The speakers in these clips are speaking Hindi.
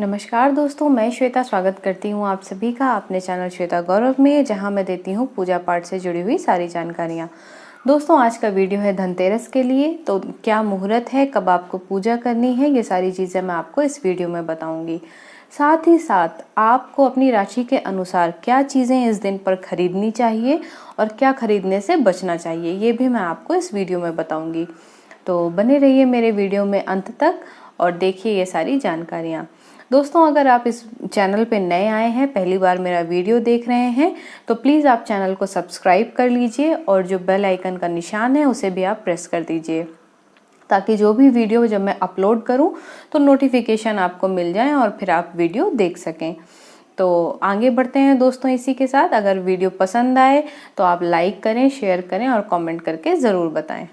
नमस्कार दोस्तों, मैं श्वेता स्वागत करती हूँ आप सभी का अपने चैनल श्वेता गौरव में, जहाँ मैं देती हूँ पूजा पाठ से जुड़ी हुई सारी जानकारियाँ। दोस्तों, आज का वीडियो है धनतेरस के लिए। तो क्या मुहूर्त है, कब आपको पूजा करनी है, ये सारी चीज़ें मैं आपको इस वीडियो में बताऊँगी। साथ ही साथ आपको अपनी राशि के अनुसार क्या चीज़ें इस दिन पर खरीदनी चाहिए और क्या खरीदने से बचना चाहिए, ये भी मैं आपको इस वीडियो में बताऊँगी। तो बने रहिए मेरे वीडियो में अंत तक और देखिए ये सारी जानकारियाँ। दोस्तों, अगर आप इस चैनल पे नए आए हैं, पहली बार मेरा वीडियो देख रहे हैं, तो प्लीज़ आप चैनल को सब्सक्राइब कर लीजिए और जो बेल आइकन का निशान है उसे भी आप प्रेस कर दीजिए, ताकि जो भी वीडियो जब मैं अपलोड करूं तो नोटिफिकेशन आपको मिल जाए और फिर आप वीडियो देख सकें। तो आगे बढ़ते हैं दोस्तों इसी के साथ। अगर वीडियो पसंद आए तो आप लाइक करें, शेयर करें और कमेंट करके ज़रूर बताएं।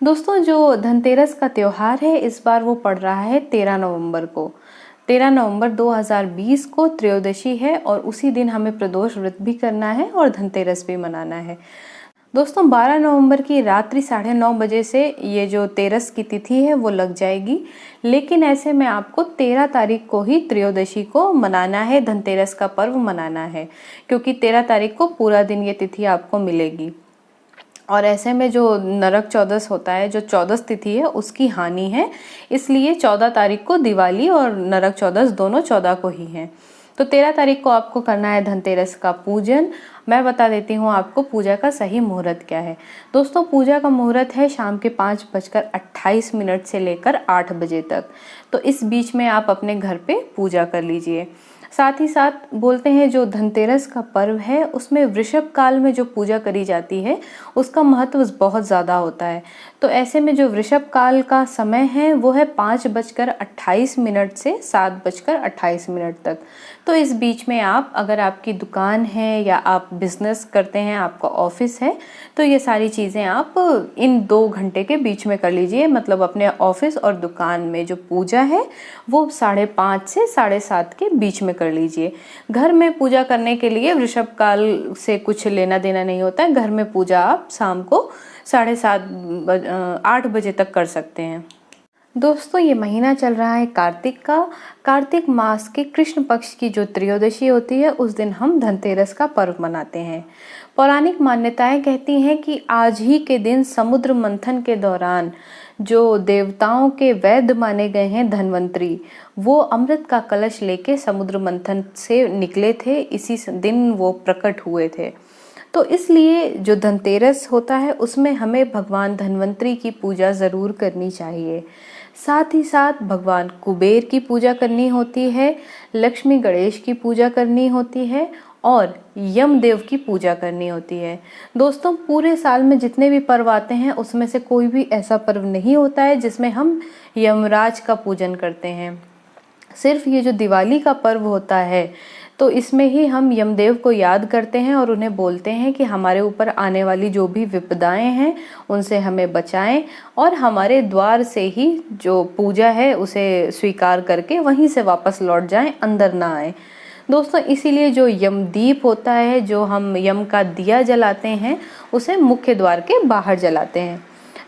दोस्तों, जो धनतेरस का त्यौहार है इस बार वो पड़ रहा है 13 नवंबर को। 13 नवंबर 2020 को त्रयोदशी है और उसी दिन हमें प्रदोष व्रत भी करना है और धनतेरस भी मनाना है। दोस्तों, 12 नवंबर की रात्रि 9:30 बजे से ये जो तेरस की तिथि है वो लग जाएगी, लेकिन ऐसे में आपको 13 तारीख को ही त्रयोदशी को मनाना है, धनतेरस का पर्व मनाना है, क्योंकि 13 तारीख को पूरा दिन ये तिथि आपको मिलेगी। और ऐसे में जो नरक चौदस होता है, जो चौदस तिथि है, उसकी हानि है, इसलिए 14 तारीख को दिवाली और नरक चौदस दोनों 14 को ही हैं। तो 13 तारीख को आपको करना है धनतेरस का पूजन। मैं बता देती हूँ आपको पूजा का सही मुहूर्त क्या है। दोस्तों, पूजा का मुहूर्त है शाम के 5:28 से लेकर 8 बजे तक। तो इस बीच में आप अपने घर पे पूजा कर लीजिए। साथ ही साथ बोलते हैं जो धनतेरस का पर्व है उसमें वृषभ काल में जो पूजा करी जाती है उसका महत्व बहुत ज़्यादा होता है। तो ऐसे में जो वृषभ काल का समय है वो है 5:28 से 7:28 तक। तो इस बीच में आप, अगर आपकी दुकान है या आप बिजनेस करते हैं, आपका ऑफिस है, तो ये सारी चीज़ें आप इन 2 घंटे के बीच में कर लीजिए। मतलब अपने ऑफिस और दुकान में जो पूजा है वो 5:30 से 7:30 के बीच में कर लीजिए। घर में पूजा करने के लिए वृषभ काल से कुछ लेना देना नहीं होता है। घर में पूजा आप शाम को 8 बजे तक कर सकते हैं। दोस्तों, ये महीना चल रहा है कार्तिक का। कार्तिक मास के कृष्ण पक्ष की जो त्रयोदशी होती है उस दिन हम धनतेरस का पर्व मनाते हैं। पौराणिक मान्यताएं कहती हैं कि आज ही के दिन समुद्र मंथन के दौरान जो देवताओं के वैद्य माने गए हैं धन्वंतरी, वो अमृत का कलश लेके समुद्र मंथन से निकले थे। इसी दिन वो प्रकट हुए थे। तो इसलिए जो धनतेरस होता है उसमें हमें भगवान धन्वंतरी की पूजा ज़रूर करनी चाहिए। साथ ही साथ भगवान कुबेर की पूजा करनी होती है, लक्ष्मी गणेश की पूजा करनी होती है और यमदेव की पूजा करनी होती है। दोस्तों, पूरे साल में जितने भी पर्व आते हैं उसमें से कोई भी ऐसा पर्व नहीं होता है जिसमें हम यमराज का पूजन करते हैं। सिर्फ ये जो दिवाली का पर्व होता है तो इसमें ही हम यमदेव को याद करते हैं और उन्हें बोलते हैं कि हमारे ऊपर आने वाली जो भी विपदाएं हैं उनसे हमें बचाएं और हमारे द्वार से ही जो पूजा है उसे स्वीकार करके वहीं से वापस लौट जाएं, अंदर ना आए। दोस्तों, इसीलिए जो यमदीप होता है, जो हम यम का दिया जलाते हैं, उसे मुख्य द्वार के बाहर जलाते हैं।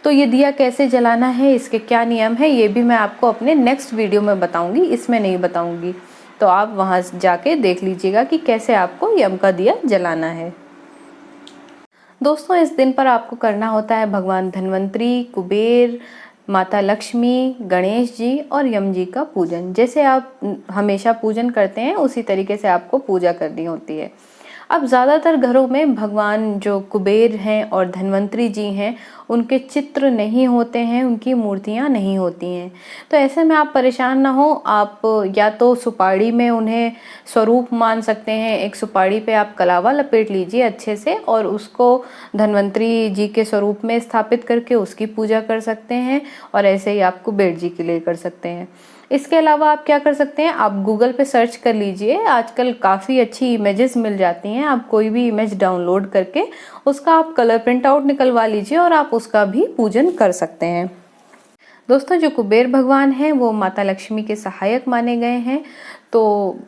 तो ये दिया कैसे जलाना है, इसके क्या नियम है, ये भी मैं आपको अपने नेक्स्ट वीडियो में बताऊंगी, इसमें नहीं बताऊंगी। तो आप वहां जाके देख लीजिएगा कि कैसे आपको यम का दिया जलाना है। दोस्तों, इस दिन पर आपको करना होता है भगवान धन्वंतरी, कुबेर, माता लक्ष्मी, गणेश जी और यम जी का पूजन। जैसे आप हमेशा पूजन करते हैं उसी तरीके से आपको पूजा करनी होती है। अब ज़्यादातर घरों में भगवान जो कुबेर हैं और धन्वंतरी जी हैं उनके चित्र नहीं होते हैं, उनकी मूर्तियां नहीं होती हैं। तो ऐसे में आप परेशान ना हो, आप या तो सुपारी में उन्हें स्वरूप मान सकते हैं। एक सुपारी पे आप कलावा लपेट लीजिए अच्छे से और उसको धन्वंतरी जी के स्वरूप में स्थापित करके उसकी पूजा कर सकते हैं, और ऐसे ही आप कुबेर जी के लिए कर सकते हैं। इसके अलावा आप क्या कर सकते हैं, आप गूगल पे सर्च कर लीजिए, आजकल काफ़ी अच्छी इमेजेस मिल जाती हैं। आप कोई भी इमेज डाउनलोड करके उसका आप कलर प्रिंट आउट निकलवा लीजिए और आप उसका भी पूजन कर सकते हैं। दोस्तों, जो कुबेर भगवान हैं वो माता लक्ष्मी के सहायक माने गए हैं। तो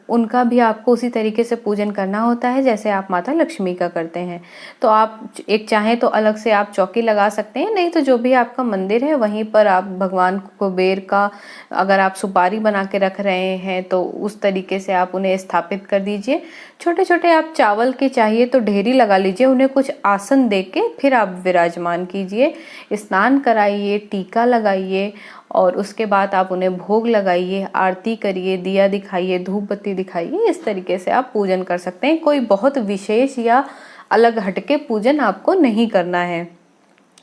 उनका भी आपको उसी तरीके से पूजन करना होता है जैसे आप माता लक्ष्मी का करते हैं। तो आप एक चाहें तो अलग से आप चौकी लगा सकते हैं, नहीं तो जो भी आपका मंदिर है वहीं पर आप भगवान कुबेर का अगर आप सुपारी बना के रख रहे हैं तो उस तरीके से आप उन्हें स्थापित कर दीजिए। छोटे छोटे आप चावल के चाहिए तो ढेरी लगा लीजिए, उन्हें कुछ आसन दे के फिर आप विराजमान कीजिए, स्नान कराइए, टीका लगाइए और उसके बाद आप उन्हें भोग लगाइए, आरती करिए, दिया दिखाइए, धूप बत्ती दिखाइए। इस तरीके से आप पूजन कर सकते हैं। कोई बहुत विशेष या अलग हटके पूजन आपको नहीं करना है।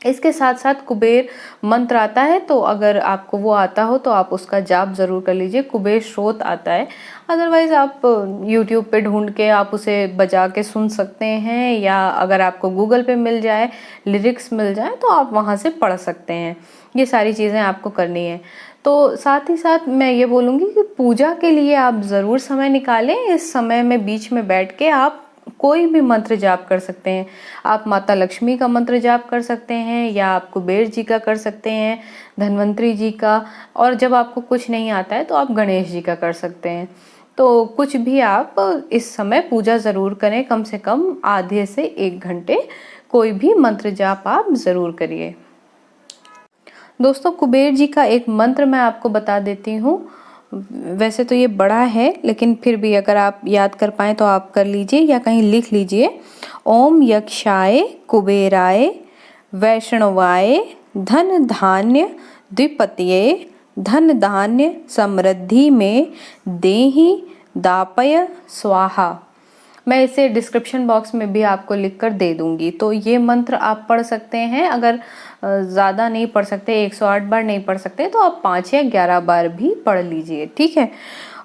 इसके साथ साथ कुबेर मंत्र आता है, तो अगर आपको वो आता हो तो आप उसका जाप जरूर कर लीजिए। कुबेर स्रोत आता है, अदरवाइज आप यूट्यूब पे ढूंढ के आप उसे बजा के सुन सकते हैं, या अगर आपको गूगल पे मिल जाए, लिरिक्स मिल जाए तो आप वहाँ से पढ़ सकते हैं। ये सारी चीज़ें आपको करनी है। तो साथ ही साथ मैं ये बोलूँगी कि पूजा के लिए आप ज़रूर समय निकालें। इस समय में बीच में बैठ के आप कोई भी मंत्र जाप कर सकते हैं। आप माता लक्ष्मी का मंत्र जाप कर सकते हैं, या आप कुबेर जी का कर सकते हैं, धन्वंतरी जी का, और जब आपको कुछ नहीं आता है तो आप गणेश जी का कर सकते हैं। तो कुछ भी आप इस समय पूजा ज़रूर करें, कम से कम आधे से 1 घंटे कोई भी मंत्र जाप आप ज़रूर करिए। दोस्तों, कुबेर जी का एक मंत्र मैं आपको बता देती हूँ। वैसे तो ये बड़ा है, लेकिन फिर भी अगर आप याद कर पाएँ तो आप कर लीजिए या कहीं लिख लीजिए। ओम यक्षाय कुबेराय वैष्णवाय धन धान्य द्विपतये धन धान्य समृद्धि में देहि दापय स्वाहा। मैं इसे डिस्क्रिप्शन बॉक्स में भी आपको लिखकर दे दूंगी। तो ये मंत्र आप पढ़ सकते हैं। अगर ज़्यादा नहीं पढ़ सकते, 108 बार नहीं पढ़ सकते, तो आप 5 या 11 बार भी पढ़ लीजिए, ठीक है।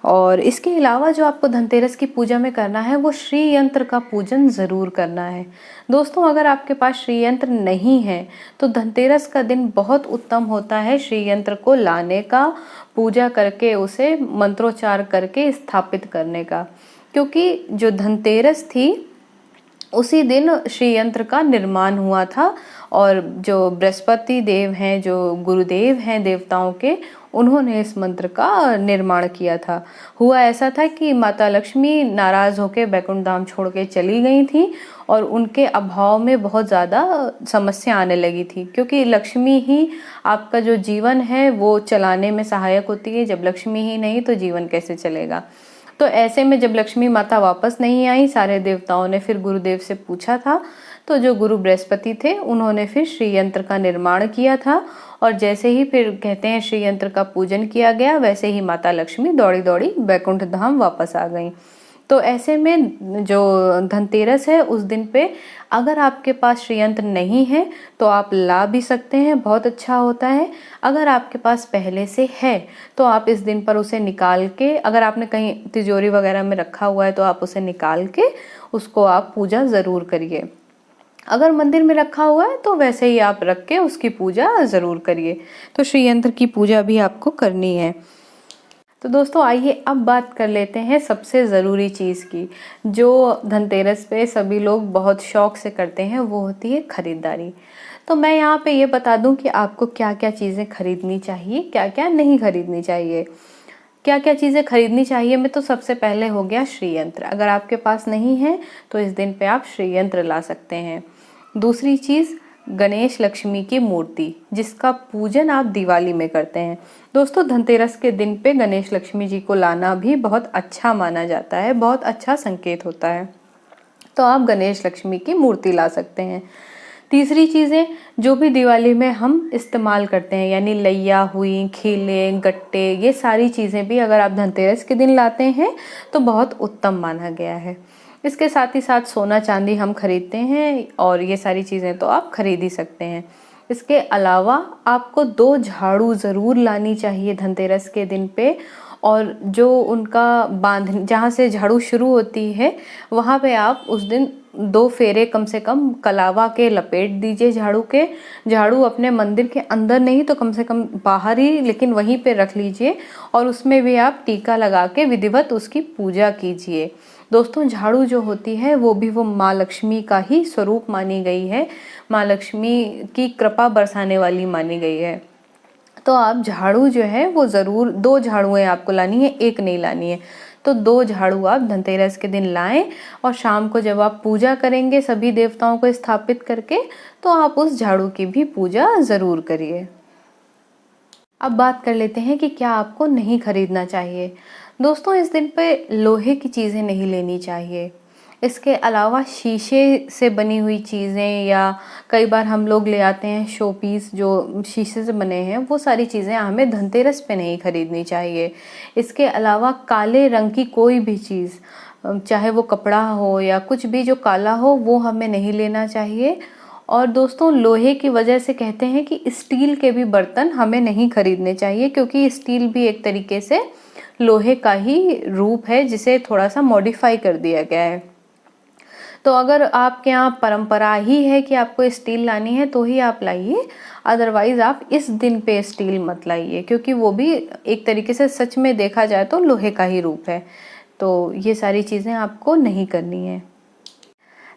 और इसके अलावा जो आपको धनतेरस की पूजा में करना है वो श्री यंत्र का पूजन ज़रूर करना है। दोस्तों, अगर आपके पास श्री यंत्र नहीं है तो धनतेरस का दिन बहुत उत्तम होता है श्री यंत्र को लाने का, पूजा करके उसे मंत्रोच्चार करके स्थापित करने का। क्योंकि जो धनतेरस थी उसी दिन श्री यंत्र का निर्माण हुआ था, और जो बृहस्पति देव हैं, जो गुरुदेव हैं देवताओं के, उन्होंने इस मंत्र का निर्माण किया था। हुआ ऐसा था कि माता लक्ष्मी नाराज होकर बैकुंठ धाम छोड़ के चली गई थी, और उनके अभाव में बहुत ज़्यादा समस्या आने लगी थी। क्योंकि लक्ष्मी ही आपका जो जीवन है वो चलाने में सहायक होती है। जब लक्ष्मी ही नहीं तो जीवन कैसे चलेगा। तो ऐसे में जब लक्ष्मी माता वापस नहीं आई, सारे देवताओं ने फिर गुरुदेव से पूछा था, तो जो गुरु बृहस्पति थे उन्होंने फिर श्री यंत्र का निर्माण किया था। और जैसे ही फिर कहते हैं श्री यंत्र का पूजन किया गया, वैसे ही माता लक्ष्मी दौड़ी दौड़ी बैकुंठ धाम वापस आ गई। तो ऐसे में जो धनतेरस है उस दिन पे अगर आपके पास श्री यंत्र नहीं है तो आप ला भी सकते हैं, बहुत अच्छा होता है। अगर आपके पास पहले से है तो आप इस दिन पर उसे निकाल के, अगर आपने कहीं तिजोरी वगैरह में रखा हुआ है तो आप उसे निकाल के उसको आप पूजा ज़रूर करिए। अगर मंदिर में रखा हुआ है तो वैसे ही आप रख के उसकी पूजा ज़रूर करिए। तो श्री यंत्र की पूजा भी आपको करनी है। तो दोस्तों, आइए अब बात कर लेते हैं सबसे ज़रूरी चीज़ की, जो धनतेरस पे सभी लोग बहुत शौक से करते हैं, वो होती है खरीदारी। तो मैं यहाँ पे ये बता दूँ कि आपको क्या क्या चीज़ें खरीदनी चाहिए, क्या क्या नहीं खरीदनी चाहिए। क्या क्या चीज़ें खरीदनी चाहिए में तो सबसे पहले हो गया श्री यंत्र। अगर आपके पास नहीं है तो इस दिन पे आप श्री यंत्र ला सकते हैं। दूसरी चीज़, गणेश लक्ष्मी की मूर्ति, जिसका पूजन आप दिवाली में करते हैं। दोस्तों, धनतेरस के दिन पे गणेश लक्ष्मी जी को लाना भी बहुत अच्छा माना जाता है, बहुत अच्छा संकेत होता है। तो आप गणेश लक्ष्मी की मूर्ति ला सकते हैं। तीसरी चीज़ें जो भी दिवाली में हम इस्तेमाल करते हैं, यानी लैया हुई, खीले, गट्टे, ये सारी चीज़ें भी अगर आप धनतेरस के दिन लाते हैं तो बहुत उत्तम माना गया है। इसके साथ ही साथ सोना चांदी हम खरीदते हैं, और ये सारी चीज़ें तो आप खरीद ही सकते हैं। इसके अलावा आपको 2 झाड़ू ज़रूर लानी चाहिए धनतेरस के दिन पे, और जो उनका बांध, जहाँ से झाड़ू शुरू होती है वहाँ पे आप उस दिन 2 फेरे कम से कम कलावा के लपेट दीजिए झाड़ू के। झाड़ू अपने मंदिर के अंदर नहीं तो कम से कम बाहर ही, लेकिन वहीं पे रख लीजिए, और उसमें भी आप टीका लगा के विधिवत उसकी पूजा कीजिए। दोस्तों, झाड़ू जो होती है वो भी वो माँ लक्ष्मी का ही स्वरूप मानी गई है, माँ लक्ष्मी की कृपा बरसाने वाली मानी गई है। तो आप झाड़ू जो है वो ज़रूर, 2 झाड़ुएं आपको लानी है, एक नहीं लानी है। तो 2 झाड़ू आप धनतेरस के दिन लाएं और शाम को जब आप पूजा करेंगे सभी देवताओं को स्थापित करके, तो आप उस झाड़ू की भी पूजा ज़रूर करिए। अब बात कर लेते हैं कि क्या आपको नहीं खरीदना चाहिए। दोस्तों, इस दिन पे लोहे की चीज़ें नहीं लेनी चाहिए। इसके अलावा शीशे से बनी हुई चीज़ें या कई बार हम लोग ले आते हैं शो पीस जो शीशे से बने हैं, वो सारी चीज़ें हमें धनतेरस पे नहीं खरीदनी चाहिए। इसके अलावा काले रंग की कोई भी चीज़, चाहे वो कपड़ा हो या कुछ भी जो काला हो, वो हमें नहीं लेना चाहिए। और दोस्तों, लोहे की वजह से कहते हैं कि स्टील के भी बर्तन हमें नहीं खरीदने चाहिए, क्योंकि स्टील भी एक तरीके से लोहे का ही रूप है जिसे थोड़ा सा मॉडिफाई कर दिया गया है। तो अगर आपके यहाँ परंपरा ही है कि आपको स्टील लानी है तो ही आप लाइए, अदरवाइज आप इस दिन पे स्टील मत लाइए, क्योंकि वो भी एक तरीके से सच में देखा जाए तो लोहे का ही रूप है। तो ये सारी चीज़ें आपको नहीं करनी है।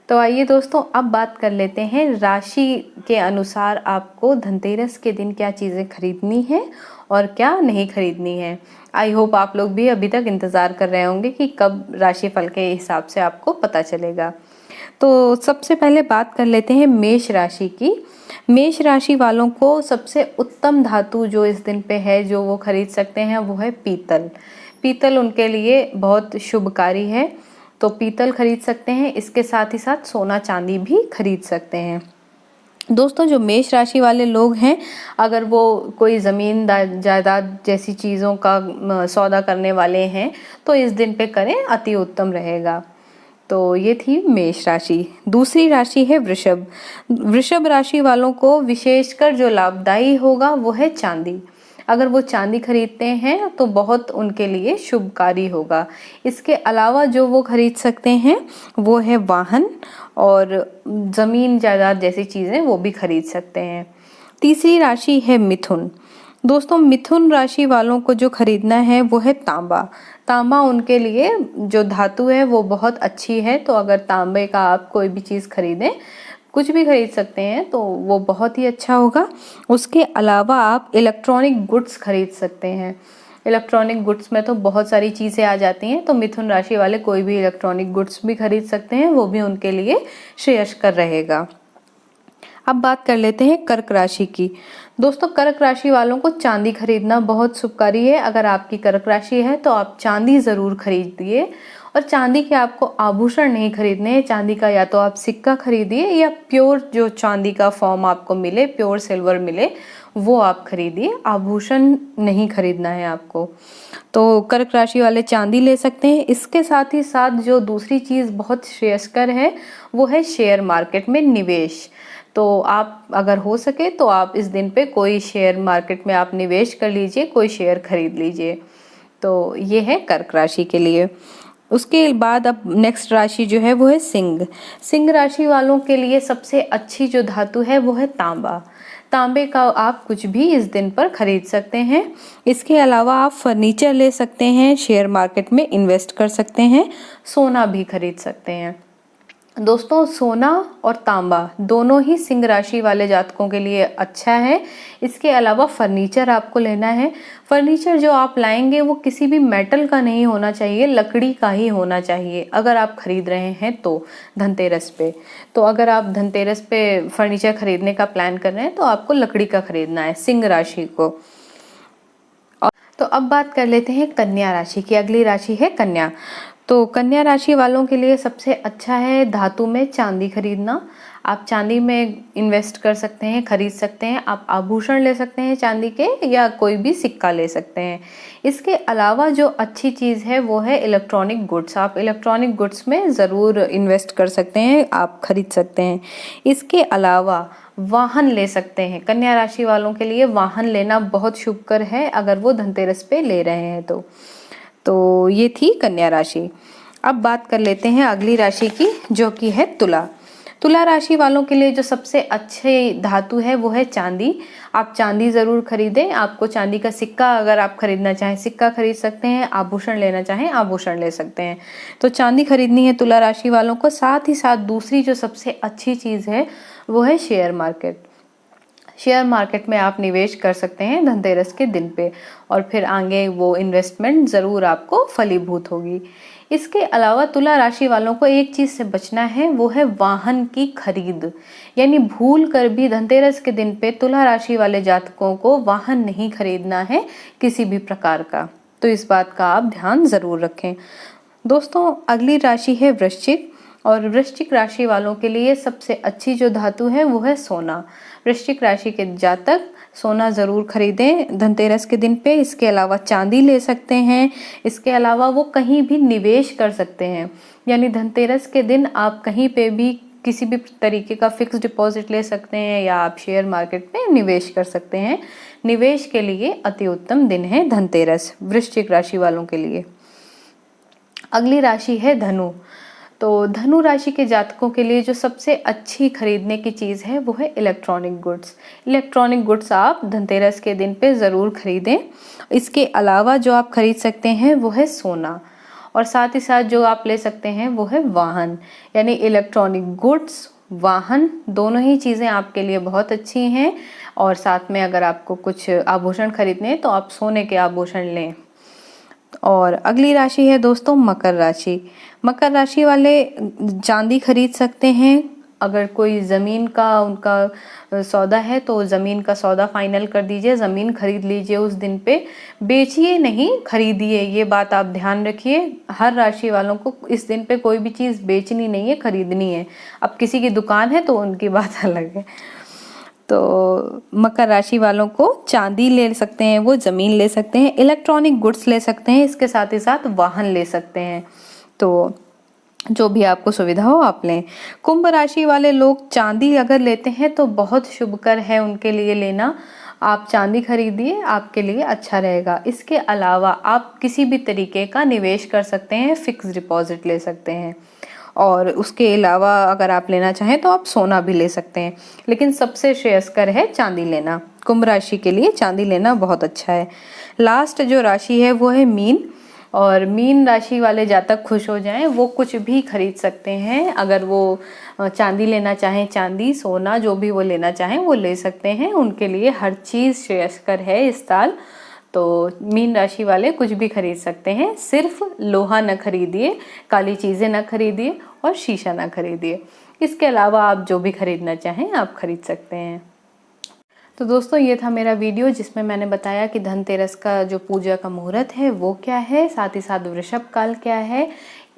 तो आइए दोस्तों, अब बात कर लेते हैं राशि के अनुसार आपको धनतेरस के दिन क्या चीज़ें खरीदनी है और क्या नहीं खरीदनी है। आई होप आप लोग भी अभी तक इंतज़ार कर रहे होंगे कि कब राशिफल के हिसाब से आपको पता चलेगा। तो सबसे पहले बात कर लेते हैं मेष राशि की। मेष राशि वालों को सबसे उत्तम धातु जो इस दिन पे है, जो वो खरीद सकते हैं, वो है पीतल। पीतल उनके लिए बहुत शुभकारी है, तो पीतल खरीद सकते हैं। इसके साथ ही साथ सोना चांदी भी खरीद सकते हैं। दोस्तों, जो मेष राशि वाले लोग हैं, अगर वो कोई ज़मीन जायदाद जैसी चीज़ों का सौदा करने वाले हैं तो इस दिन पे करें, अति उत्तम रहेगा। तो ये थी मेष राशि। दूसरी राशि है वृषभ। वृषभ राशि वालों को विशेषकर जो लाभदायी होगा वो है चांदी। अगर वो चांदी खरीदते हैं तो बहुत उनके लिए शुभकारी होगा। इसके अलावा जो वो खरीद सकते हैं वो है वाहन और ज़मीन जायदाद जैसी चीज़ें, वो भी खरीद सकते हैं। तीसरी राशि है मिथुन। दोस्तों, मिथुन राशि वालों को जो खरीदना है वो है तांबा। तांबा उनके लिए जो धातु है वो बहुत अच्छी है, तो अगर तांबे का आप कोई भी चीज़ खरीदें, कुछ भी खरीद सकते हैं, तो वो बहुत ही अच्छा होगा। उसके अलावा आप इलेक्ट्रॉनिक गुड्स खरीद सकते हैं। इलेक्ट्रॉनिक गुड्स में तो बहुत सारी चीज़ें आ जाती हैं, तो मिथुन राशि वाले कोई भी इलेक्ट्रॉनिक गुड्स भी खरीद सकते हैं, वो भी उनके लिए श्रेयस्कर रहेगा। अब बात कर लेते हैं कर्क राशि की। दोस्तों, कर्क राशि वालों को चांदी खरीदना बहुत शुभकारी है। अगर आपकी कर्क राशि है तो आप चांदी ज़रूर खरीदिए, और चांदी के आपको आभूषण नहीं खरीदने हैं। चांदी का या तो आप सिक्का खरीदिए या प्योर जो चांदी का फॉर्म आपको मिले, प्योर सिल्वर मिले, वो आप खरीदिए। आभूषण नहीं खरीदना है आपको। तो कर्क राशि वाले चांदी ले सकते हैं। इसके साथ ही साथ जो दूसरी चीज़ बहुत श्रेयस्कर है वो है शेयर मार्केट में निवेश। तो आप अगर हो सके तो आप इस दिन पे कोई शेयर मार्केट में आप निवेश कर लीजिए, कोई शेयर खरीद लीजिए। तो ये है कर्क राशि के लिए। उसके बाद अब नेक्स्ट राशि जो है वो है सिंह। सिंह राशि वालों के लिए सबसे अच्छी जो धातु है वो है तांबा। तांबे का आप कुछ भी इस दिन पर खरीद सकते हैं। इसके अलावा आप फर्नीचर ले सकते हैं, शेयर मार्केट में इन्वेस्ट कर सकते हैं, सोना भी खरीद सकते हैं। दोस्तों, सोना और तांबा दोनों ही सिंह राशि वाले जातकों के लिए अच्छा है। इसके अलावा फर्नीचर आपको लेना है। फर्नीचर जो आप लाएंगे वो किसी भी मेटल का नहीं होना चाहिए, लकड़ी का ही होना चाहिए अगर आप खरीद रहे हैं तो धनतेरस पे। तो अगर आप धनतेरस पे फर्नीचर खरीदने का प्लान कर रहे हैं तो आपको लकड़ी का खरीदना है सिंह राशि को। तो अब बात कर लेते हैं कन्या राशि की। अगली राशि है कन्या। तो कन्या राशि वालों के लिए सबसे अच्छा है धातु में चांदी खरीदना। आप चांदी में इन्वेस्ट कर सकते हैं, खरीद सकते हैं। आप आभूषण ले सकते हैं चांदी के, या कोई भी सिक्का ले सकते हैं। इसके अलावा जो अच्छी चीज़ है वो है इलेक्ट्रॉनिक गुड्स। आप इलेक्ट्रॉनिक गुड्स में ज़रूर इन्वेस्ट कर सकते हैं, आप खरीद सकते हैं। इसके अलावा वाहन ले सकते हैं। कन्या राशि वालों के लिए वाहन लेना बहुत शुभकर है अगर वो धनतेरस पे ले रहे हैं तो ये थी कन्या राशि। अब बात कर लेते हैं अगली राशि की, जो कि है तुला। तुला राशि वालों के लिए जो सबसे अच्छे धातु है वो है चांदी। आप चांदी ज़रूर खरीदें। आपको चांदी का सिक्का अगर आप खरीदना चाहें सिक्का खरीद सकते हैं, आभूषण लेना चाहें आभूषण ले सकते हैं। तो चांदी खरीदनी है तुला राशि वालों को। साथ ही साथ दूसरी जो सबसे अच्छी चीज़ है वो है शेयर मार्केट। शेयर मार्केट में आप निवेश कर सकते हैं धनतेरस के दिन पे, और फिर आगे वो इन्वेस्टमेंट ज़रूर आपको फलीभूत होगी। इसके अलावा तुला राशि वालों को एक चीज़ से बचना है, वो है वाहन की खरीद। यानी भूल कर भी धनतेरस के दिन पे तुला राशि वाले जातकों को वाहन नहीं खरीदना है किसी भी प्रकार का, तो इस बात का आप ध्यान ज़रूर रखें। दोस्तों, अगली राशि है वृश्चिक, और वृश्चिक राशि वालों के लिए सबसे अच्छी जो धातु है वो है सोना। वृश्चिक राशि के जातक सोना ज़रूर खरीदें धनतेरस के दिन पे। इसके अलावा चांदी ले सकते हैं। इसके अलावा वो कहीं भी निवेश कर सकते हैं, यानी धनतेरस के दिन आप कहीं पे भी किसी भी तरीके का फिक्स डिपॉजिट ले सकते हैं, या आप शेयर मार्केट में निवेश कर सकते हैं। निवेश के लिए अति उत्तम दिन है धनतेरस वृश्चिक राशि वालों के लिए। अगली राशि है धनु। तो धनु राशि के जातकों के लिए जो सबसे अच्छी खरीदने की चीज़ है वो है इलेक्ट्रॉनिक गुड्स। इलेक्ट्रॉनिक गुड्स आप धनतेरस के दिन पे ज़रूर खरीदें। इसके अलावा जो आप खरीद सकते हैं वो है सोना, और साथ ही साथ जो आप ले सकते हैं वो है वाहन। यानी इलेक्ट्रॉनिक गुड्स, वाहन, दोनों ही चीज़ें आपके लिए बहुत अच्छी हैं। और साथ में अगर आपको कुछ आभूषण खरीदने हैं तो आप सोने के आभूषण लें। और अगली राशि है दोस्तों मकर राशि। मकर राशि वाले चांदी खरीद सकते हैं। अगर कोई ज़मीन का उनका सौदा है तो ज़मीन का सौदा फाइनल कर दीजिए, ज़मीन खरीद लीजिए उस दिन पे। बेचिए नहीं, खरीदिए, ये बात आप ध्यान रखिए। हर राशि वालों को इस दिन पे कोई भी चीज़ बेचनी नहीं है, खरीदनी है। अब किसी की दुकान है तो उनकी बात अलग है। तो मकर राशि वालों को चांदी ले सकते हैं, वो ज़मीन ले सकते हैं, इलेक्ट्रॉनिक गुड्स ले सकते हैं, इसके साथ ही साथ वाहन ले सकते हैं। तो जो भी आपको सुविधा हो आप लें। कुंभ राशि वाले लोग चांदी अगर लेते हैं तो बहुत शुभकर है उनके लिए लेना। आप चांदी खरीदिए, आपके लिए अच्छा रहेगा। इसके अलावा आप किसी भी तरीके का निवेश कर सकते हैं, फिक्स डिपॉजिट ले सकते हैं, और उसके अलावा अगर आप लेना चाहें तो आप सोना भी ले सकते हैं। लेकिन सबसे श्रेयस्कर है चांदी लेना। कुंभ राशि के लिए चांदी लेना बहुत अच्छा है। लास्ट जो राशि है वो है मीन, और मीन राशि वाले जातक खुश हो जाएं, वो कुछ भी खरीद सकते हैं। अगर वो चांदी लेना चाहें, चांदी, सोना, जो भी वो लेना चाहें वो ले सकते हैं। उनके लिए हर चीज़ श्रेयस्कर है इस साल। तो मीन राशि वाले कुछ भी खरीद सकते हैं, सिर्फ लोहा न खरीदिए, काली चीज़ें न खरीदिए, और शीशा न खरीदिए। इसके अलावा आप जो भी खरीदना चाहें आप खरीद सकते हैं। तो दोस्तों, ये था मेरा वीडियो जिसमें मैंने बताया कि धनतेरस का जो पूजा का मुहूर्त है वो क्या है, साथ ही साथ वृषभ काल क्या है।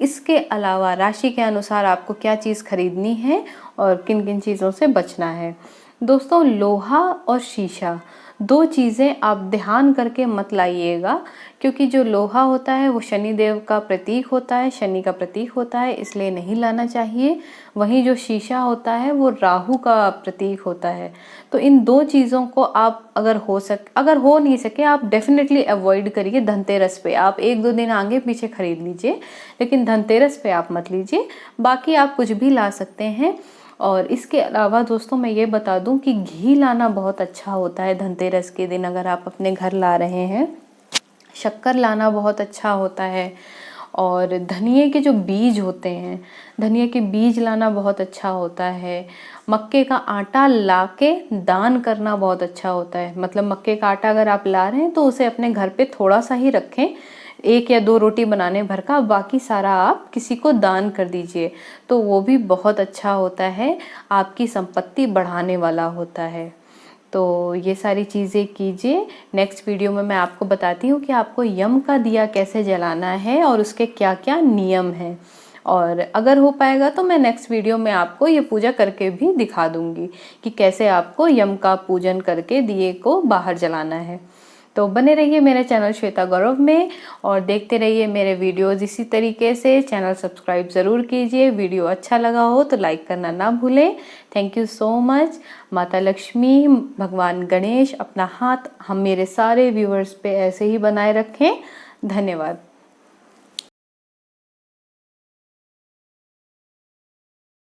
इसके अलावा राशि के अनुसार आपको क्या चीज़ खरीदनी है और किन किन चीज़ों से बचना है। दोस्तों, लोहा और शीशा दो चीज़ें आप ध्यान करके मत लाइएगा, क्योंकि जो लोहा होता है वो शनि देव का प्रतीक होता है, शनि का प्रतीक होता है, इसलिए नहीं लाना चाहिए। वहीं जो शीशा होता है वो राहु का प्रतीक होता है। तो इन दो चीज़ों को आप अगर हो नहीं सके आप डेफिनेटली अवॉइड करिए धनतेरस पे। आप एक दो दिन आगे पीछे खरीद लीजिए, लेकिन धनतेरस पे आप मत लीजिए। बाकी आप कुछ भी ला सकते हैं। और इसके अलावा दोस्तों, मैं ये बता दूं कि घी लाना बहुत अच्छा होता है धनतेरस के दिन। अगर आप अपने घर ला रहे हैं, शक्कर लाना बहुत अच्छा होता है। और धनिये के जो बीज होते हैं, धनिये के बीज लाना बहुत अच्छा होता है। मक्के का आटा लाके दान करना बहुत अच्छा होता है। मतलब मक्के का आटा अगर आप ला रहे हैं तो उसे अपने घर पे थोड़ा सा ही रखें, 1 या 2 रोटी बनाने भर का, बाकी सारा आप किसी को दान कर दीजिए, तो वो भी बहुत अच्छा होता है, आपकी संपत्ति बढ़ाने वाला होता है। तो ये सारी चीज़ें कीजिए। नेक्स्ट वीडियो में मैं आपको बताती हूँ कि आपको यम का दिया कैसे जलाना है और उसके क्या क्या नियम हैं। और अगर हो पाएगा तो मैं नेक्स्ट वीडियो में आपको ये पूजा करके भी दिखा दूँगी कि कैसे आपको यम का पूजन करके दिए को बाहर जलाना है। तो बने रहिए मेरे चैनल श्वेता गौरव में और देखते रहिए मेरे वीडियोज़ इसी तरीके से। चैनल सब्सक्राइब ज़रूर कीजिए। वीडियो अच्छा लगा हो तो लाइक करना ना भूलें। Thank you so much. माता लक्ष्मी, भगवान गणेश अपना हाथ हम मेरे सारे व्यूअर्स पे ऐसे ही बनाए रखें। धन्यवाद।